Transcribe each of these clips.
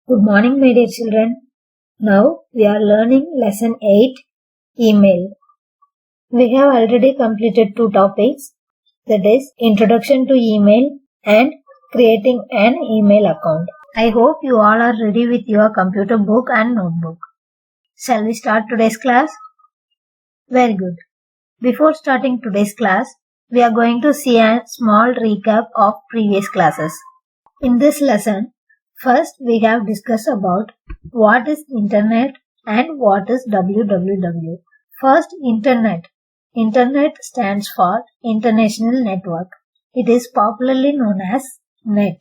Good morning, my dear children. Now we are learning lesson 8, email. We have already completed 2 topics, that is introduction to email and creating an email account. I hope you all are ready with your computer book and notebook. Shall we start today's class? Very good. Before starting today's class, we are going to see a small recap of previous classes. In this lesson, first we have discussed about what is Internet and what is www. First, Internet. Internet stands for International Network. It is popularly known as NET.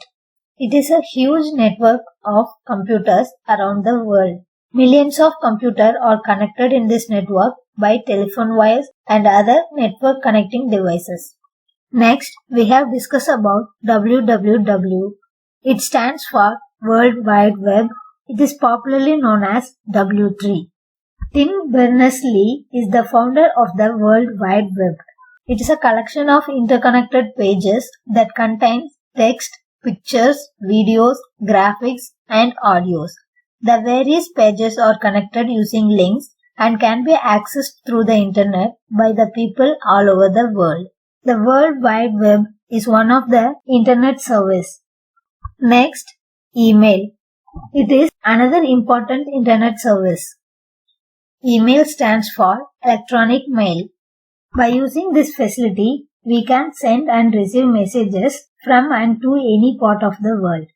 It is a huge network of computers around the world. Millions of computers are connected in this network by telephone wires and other network connecting devices. Next, we have discussed about www. It stands for World Wide Web. It is popularly known as LP3. Tim Berners-Lee is the founder of the World Wide Web. It is a collection of interconnected pages that contains text, pictures, videos, graphics, and audios. The various pages are connected using links and can be accessed through the internet by the people all over the world. The World Wide Web is one of the internet service. Next, email. It is another important internet service. Email stands for electronic mail. By using this facility, we can send and receive messages from and to any part of the world.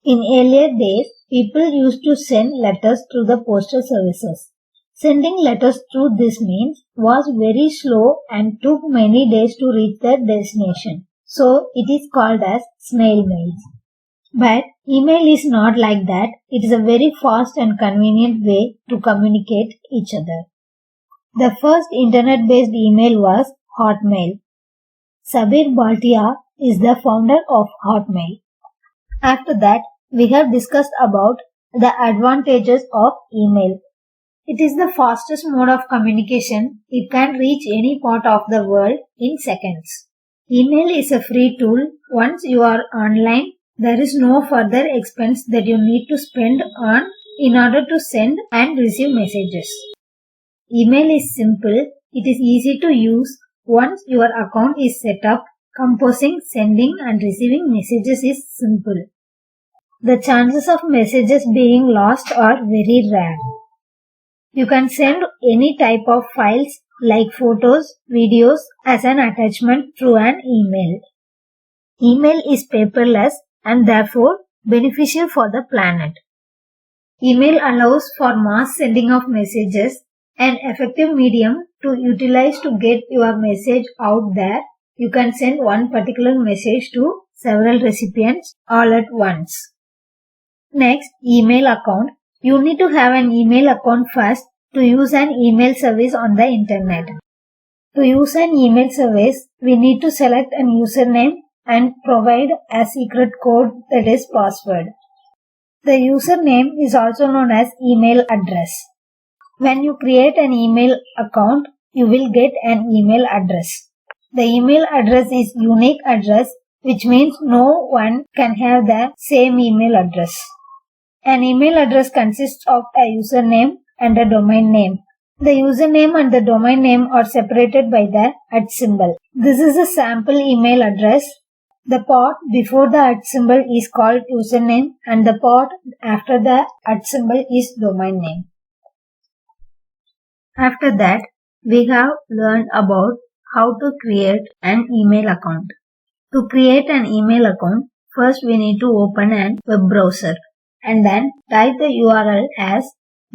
In earlier days, people used to send letters through the postal services. Sending letters through this means was very slow and took many days to reach their destination. So, it is called as snail mails. But email is not like that. It is a very fast and convenient way to communicate each other. The first internet-based email was Hotmail. Sabir Bhatia is the founder of Hotmail. After that, we have discussed about the advantages of email. It is the fastest mode of communication. It can reach any part of the world in seconds. Email is a free tool. Once you are online, there is no further expense that you need to spend on in order to send and receive messages. Email is simple. It is easy to use. Once your account is set up, composing, sending and receiving messages is simple. The chances of messages being lost are very rare. You can send any type of files like photos, videos as an attachment through an email. Email is paperless and therefore beneficial for the planet. Email allows for mass sending of messages, an effective medium to utilize to get your message out there. You can send one particular message to several recipients all at once. Next, email account. You need to have an email account first to use an email service on the internet. To use an email service, we need to select a username and provide a secret code, that is password. The username is also known as email address. When you create an email account, you will get an email address. The email address is unique address, which means no one can have the same email address. An email address consists of a username and a domain name. The username and the domain name are separated by the @ symbol. This is a sample email address. The part before the @ symbol is called username and the part after the @ symbol is domain name. After that, we have learned about how to create an email account. To create an email account, first we need to open a web browser and then type the URL as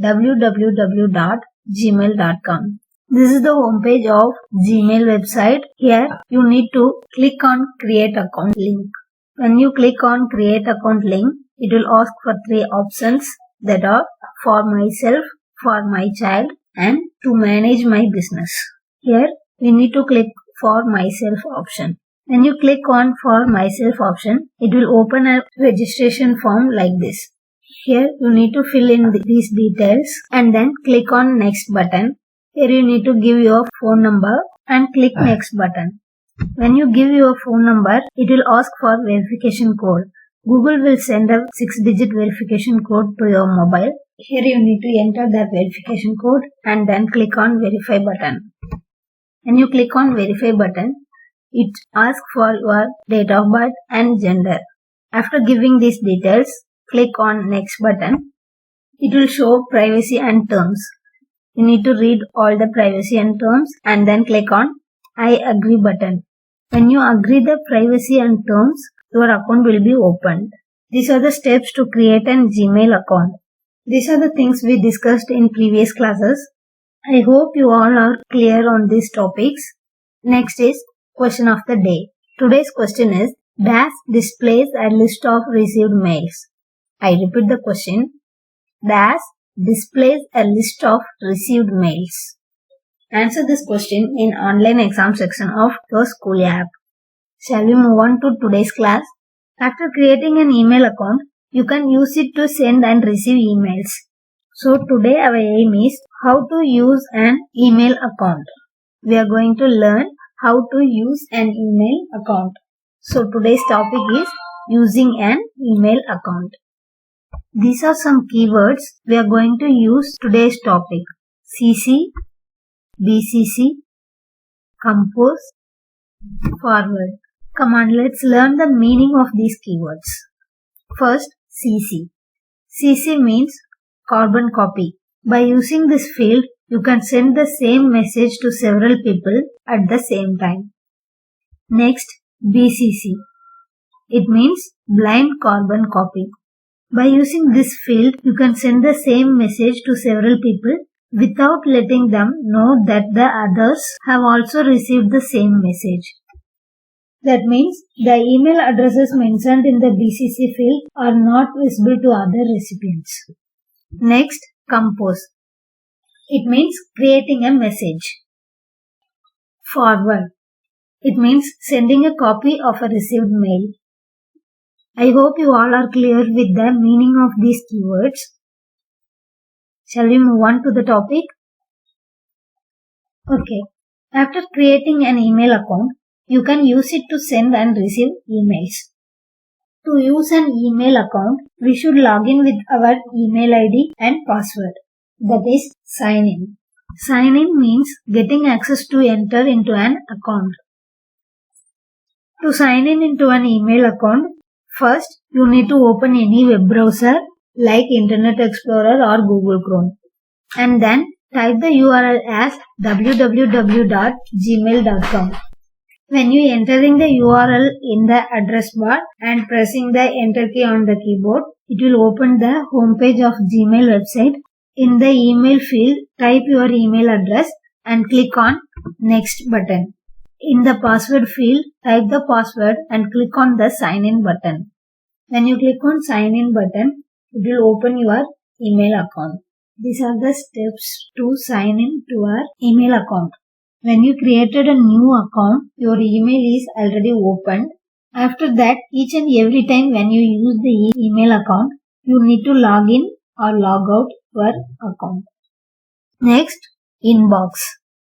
www.gmail.com. This is the homepage of Gmail website. Here you need to click on create account link. When you click on create account link, it will ask for 3 options that are for myself, for my child and to manage my business. Here we need to click for myself option. When you click on for myself option, it will open a registration form like this. Here you need to fill in these details and then click on next button. Here you need to give your phone number and click next button. When you give your phone number, it will ask for verification code. Google will send a 6-digit verification code to your mobile. Here you need to enter that verification code and then click on verify button. When you click on verify button, it asks for your date of birth and gender. After giving these details, click on next button. It will show privacy and terms. You need to read all the privacy and terms and then click on I agree button. When you agree the privacy and terms, your account will be opened. These are the steps to create an Gmail account. These are the things we discussed in previous classes. I hope you all are clear on these topics. Next is question of the day. Today's question is, Dash displays a list of received mails. I repeat the question. Dash displays a list of received mails. Answer this question in online exam section of your school app. Shall we move on to today's class? After creating an email account, you can use it to send and receive emails. So today our aim is how to use an email account. We are going to learn how to use an email account. So today's topic is using an email account. These are some keywords we are going to use today's topic. CC, BCC, compose, forward. Come on, let's learn the meaning of these keywords. First, CC. CC means carbon copy. By using this field, you can send the same message to several people at the same time. Next, BCC. It means blind carbon copy. By using this field, you can send the same message to several people without letting them know that the others have also received the same message. That means the email addresses mentioned in the BCC field are not visible to other recipients. Next, compose. It means creating a message. Forward. It means sending a copy of a received mail. I hope you all are clear with the meaning of these keywords. Shall we move on to the topic? Okay. After creating an email account, you can use it to send and receive emails. To use an email account, we should log in with our email ID and password. That is, sign in. Sign in means getting access to enter into an account. To sign in into an email account, first you need to open any web browser like Internet Explorer or Google Chrome. And then type the URL as www.gmail.com. When you entering the URL in the address bar and pressing the enter key on the keyboard, it will open the homepage of Gmail website. In the email field, type your email address and click on next button. In the password field, type the password and click on the sign in button. When you click on sign in button, it will open your email account. These are the steps to sign in to our email account. When you created a new account, your email is already opened. After that, each and every time when you use the email account, you need to log in or log out your account. Next, inbox.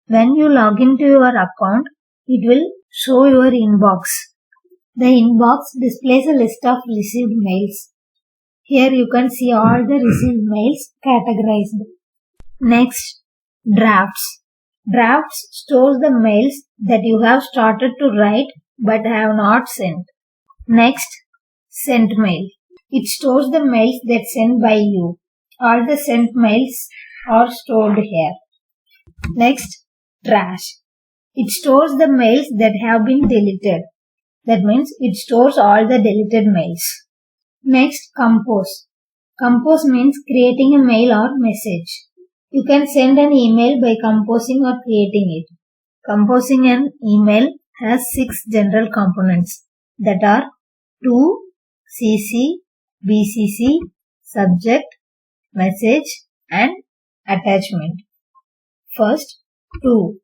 When you log into your account, it will show your inbox. The inbox displays a list of received mails. Here you can see all the received mails categorized. Next, drafts. Drafts stores the mails that you have started to write but have not sent. Next, sent mail. It stores the mails that sent by you. All the sent mails are stored here. Next, trash. It stores the mails that have been deleted. That means it stores all the deleted mails. Next, compose. Compose means creating a mail or message. You can send an email by composing or creating it. Composing an email has 6 general components that are to, CC, BCC, subject, message and attachment. First, to.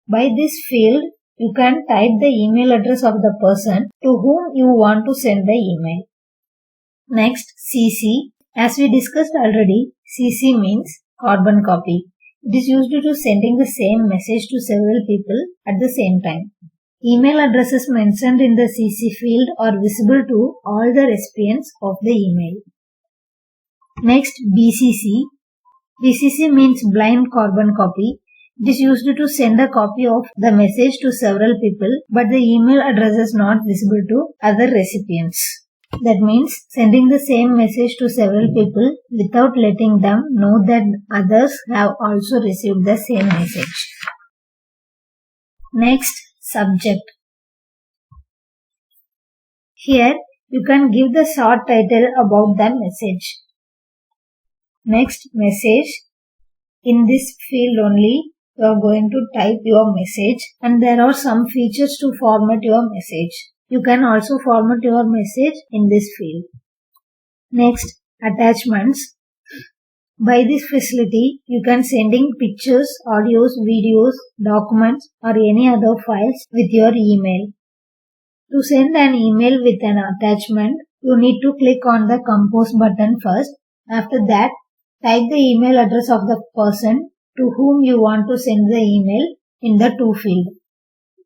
By this field, you can type the email address of the person to whom you want to send the email. Next, CC. As we discussed already, CC means carbon copy. It is used to sending the same message to several people at the same time. Email addresses mentioned in the CC field are visible to all the recipients of the email. Next, BCC. BCC means blind carbon copy. It is used to send a copy of the message to several people, but the email address is not visible to other recipients. That means sending the same message to several people without letting them know that others have also received the same message. Next, subject. Here, you can give the short title about the message. Next, message. In this field only, you are going to type your message, and there are some features to format your message. You can also format your message in this field. Next, attachments. By this facility, you can sending pictures, audios, videos, documents or any other files with your email. To send an email with an attachment, you need to click on the compose button first. After that, type the email address of the person to whom you want to send the email in the to field.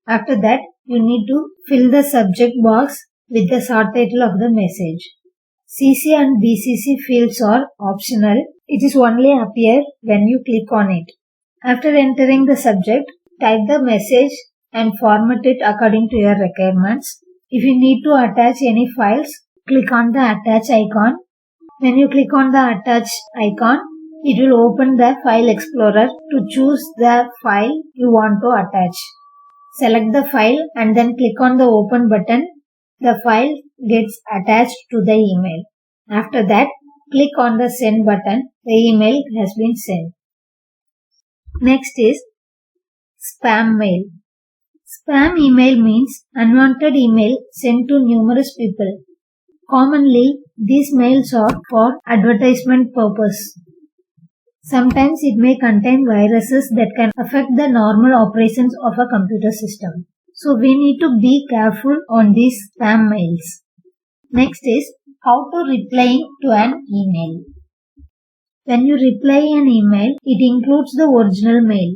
After that, you need to fill the subject box with the short title of the message. CC and BCC fields are optional. It is only appear when you click on it. After entering the subject, type the message and format it according to your requirements. If you need to attach any files, click on the attach icon. When you click on the attach icon, it will open the file explorer to choose the file you want to attach. Select the file and then click on the open button. The file gets attached to the email. After that, click on the send button. The email has been sent. Next is spam mail. Spam email means unwanted email sent to numerous people. Commonly, these mails are for advertisement purpose. Sometimes it may contain viruses that can affect the normal operations of a computer system. So we need to be careful on these spam mails. Next is how to reply to an email. When you reply an email, it includes the original mail.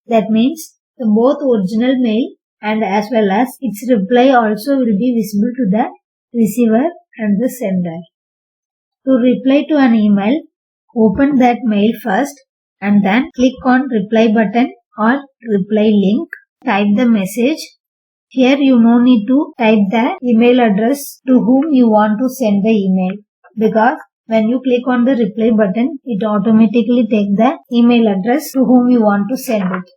That means both original mail and as well as its reply also will be visible to the receiver and the sender. To reply to an email, open that mail first and then click on reply button or reply link. Type the message. Here you no need to type the email address to whom you want to send the email, because when you click on the reply button, it automatically takes the email address to whom you want to send it.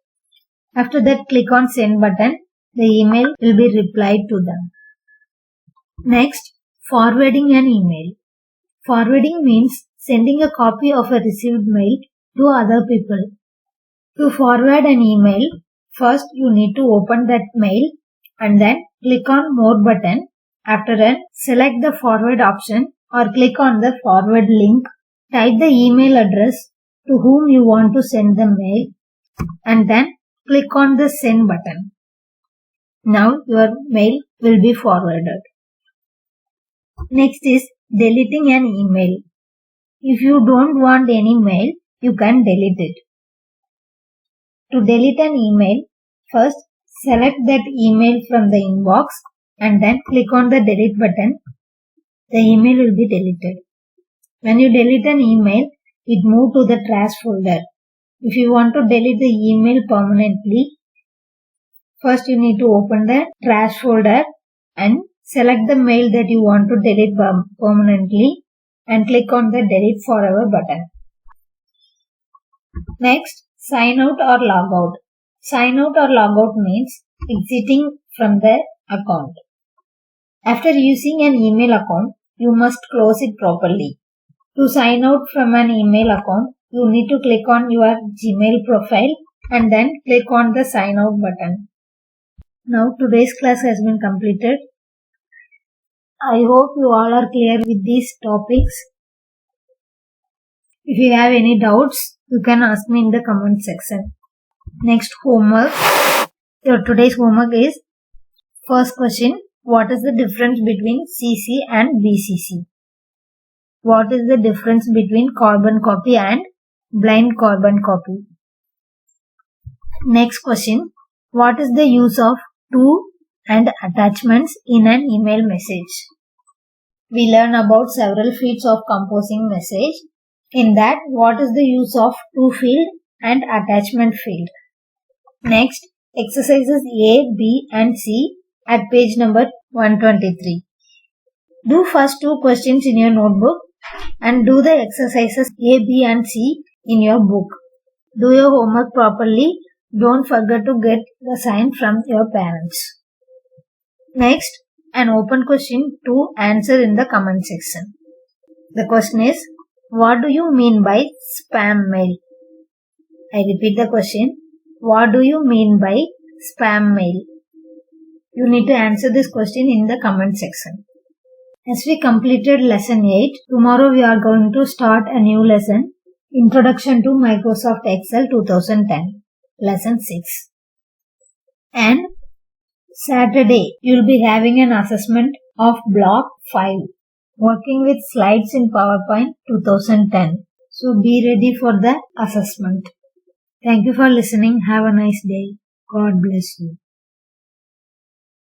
After that, click on send button. The email will be replied to them. Next, forwarding an email. Forwarding means sending a copy of a received mail to other people. To forward an email, first you need to open that mail and then click on more button. After that, select the forward option or click on the forward link. Type the email address to whom you want to send the mail and then click on the send button. Now your mail will be forwarded. Next is deleting an email. If you don't want any mail, you can delete it. To delete an email, first select that email from the inbox and then click on the delete button. The email will be deleted. When you delete an email, it moves to the trash folder. If you want to delete the email permanently, first you need to open the trash folder and select the mail that you want to delete permanently and click on the delete forever button. Next, sign out or log out. Sign out or log out means exiting from the account. After using an email account, you must close it properly. To sign out from an email account, you need to click on your Gmail profile and then click on the sign out button. Now today's class has been completed. I hope you all are clear with these topics. If you have any doubts, you can ask me in the comment section. Next homework. Today's homework is first question. What is the difference between CC and BCC? What is the difference between carbon copy and blind carbon copy? Next question. What is the use of to, and attachments in an email message. We learn about several fields of composing message. In that, what is the use of to field and attachment field? Next, exercises A, B and C at page number 123. Do first two questions in your notebook and do the exercises A, B and C in your book. Do your homework properly. Don't forget to get the sign from your parents. Next, an open question to answer in the comment section. The question is, what do you mean by spam mail? I repeat the question. What do you mean by spam mail? You need to answer this question in the comment section. As we completed lesson 8, tomorrow we are going to start a new lesson, Introduction to Microsoft Excel 2010, lesson 6. And Saturday, you will be having an assessment of block 5, working with slides in PowerPoint 2010. So be ready for the assessment. Thank you for listening. Have a nice day. God bless you.